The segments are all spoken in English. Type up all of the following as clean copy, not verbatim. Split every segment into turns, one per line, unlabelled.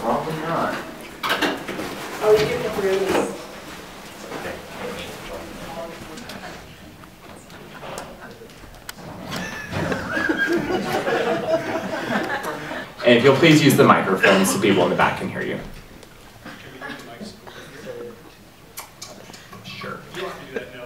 Probably not.
Oh, you do have rooms.
And if you'll please use the microphone so people in the back can hear you. Sure.
You don't have to do that, no.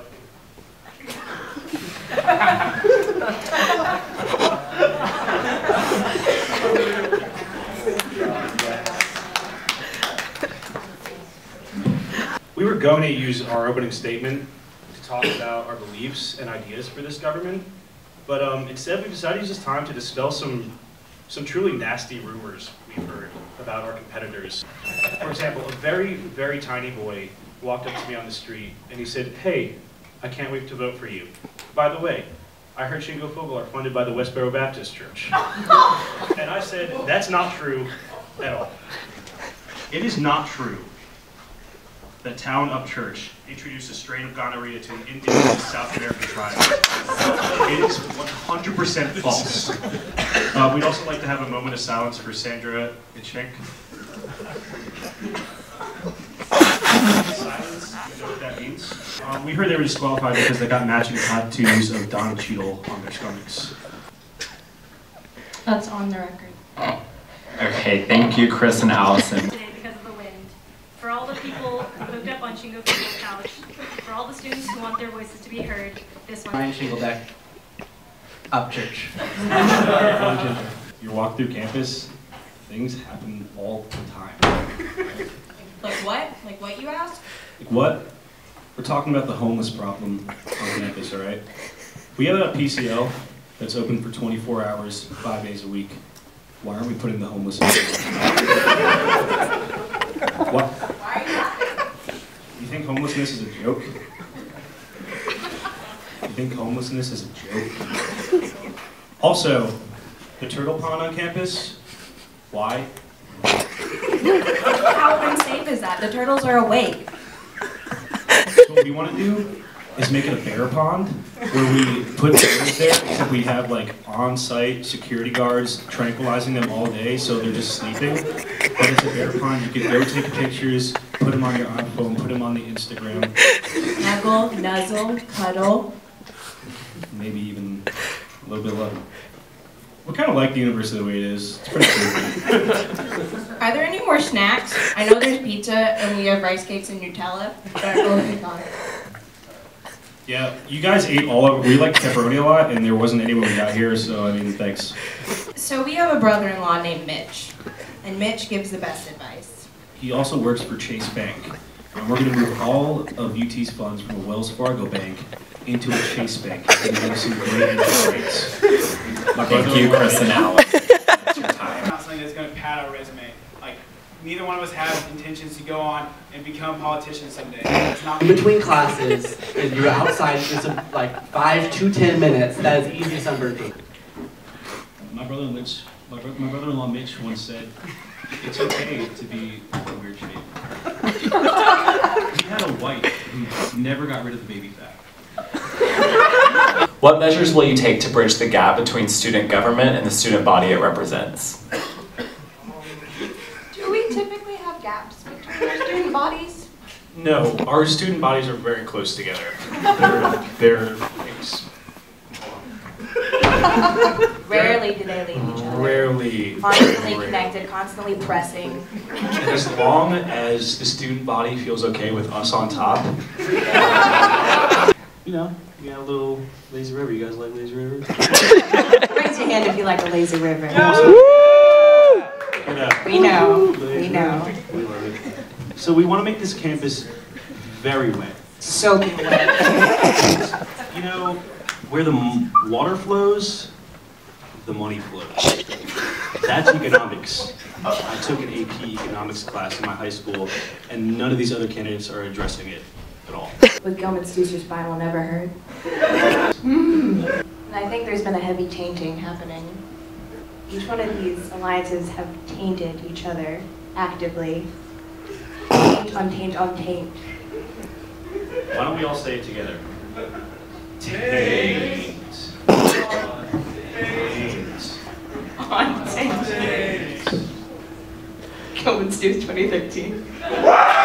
We were going to use our opening statement to talk about our beliefs and ideas for this government, but instead we decided to use this time to dispel some truly nasty rumors we've heard about our competitors. For example, a very, very tiny boy walked up to me on the street and he said, "Hey, I can't wait to vote for you. By the way, I heard Shingo Fogel are funded by the Westboro Baptist Church." And I said, that's not true at all. It is not true that Town Up Church introduced a strain of gonorrhea to an indigenous South American tribe. It is 100% false. We'd also like to have a moment of silence for Sandra Itchenk. Silence, you know what that means? We heard they were disqualified because they got matching tattoos of Don Cheadle on their stomachs.
That's on the record.
Okay, thank you, Chris and Allison.
Today because of the wind. For all the people hooked up on Shingo Fogel's couch, for all the students who want their voices to be heard, this one.
Ryan Shingleback, Up Church.
You walk through campus, things happen all the time.
Like what? Like what you asked?
Like what? We're talking about the homeless problem on campus, all right? We have a PCL that's open for 24 hours, 5 days a week. Why aren't we putting the homeless in? What?
Why are you laughing?
You think homelessness is a joke? You think homelessness is a joke? Also, the turtle pond on campus, why?
How unsafe is that? The turtles are awake.
So what we want to do is make it a bear pond, where we put bears there, except we have like on-site security guards tranquilizing them all day so they're just sleeping. But it's a bear pond, you can go take pictures, put them on your iPhone, put them on the Instagram.
Snuggle, nuzzle, cuddle.
Maybe even a little bit of love. We kind of like the university the way it is. It's pretty cool.
Are there any more snacks? I know there's pizza and we have rice cakes and Nutella. But oh my god.
Yeah, you guys ate all of it. We like pepperoni a lot, and there wasn't any when we got here, so I mean, thanks.
So we have a brother-in-law named Mitch, and Mitch gives the best advice.
He also works for Chase Bank, and we're going to move all of UT's funds from a Wells Fargo bank into a Chase Bank. And we're going to see great interest rates.
Thank you, Chris and Allison. That's your time.
Not something that's going to pad our resume. Like, neither one of us have intentions to go on and become politicians someday. It's not
In between classes, if you're outside for like 5 to 10 minutes, that is easy sunburn paint.
My brother-in-law Mitch once said, "It's okay to be a weird shape." He had a wife who never got rid of the baby fat.
What measures will you take to bridge the gap between student government and the student body it represents?
Do we typically have gaps between our student bodies?
No, our student bodies are very close together. They're things.
Rarely do they leave each other.
Rarely.
Constantly connected, constantly pressing.
And as long as the student body feels okay with us on top. You know, you got a little lazy river. You guys like lazy river?
Raise your hand if you like a lazy river. We know. We know.
We love it. So we want to make this campus very wet.
Soaking wet.
You know, where the water flows, the money flows. That's economics. I took an AP economics class in my high school, and none of these other candidates are addressing it at all.
With Gilman Stoos, your spine will never hurt. And I think there's been a heavy tainting happening. Each one of these alliances have tainted each other actively. Taint on taint on taint.
Why don't we all say it together? Taint.
On taint. Gilman Stoos 2013.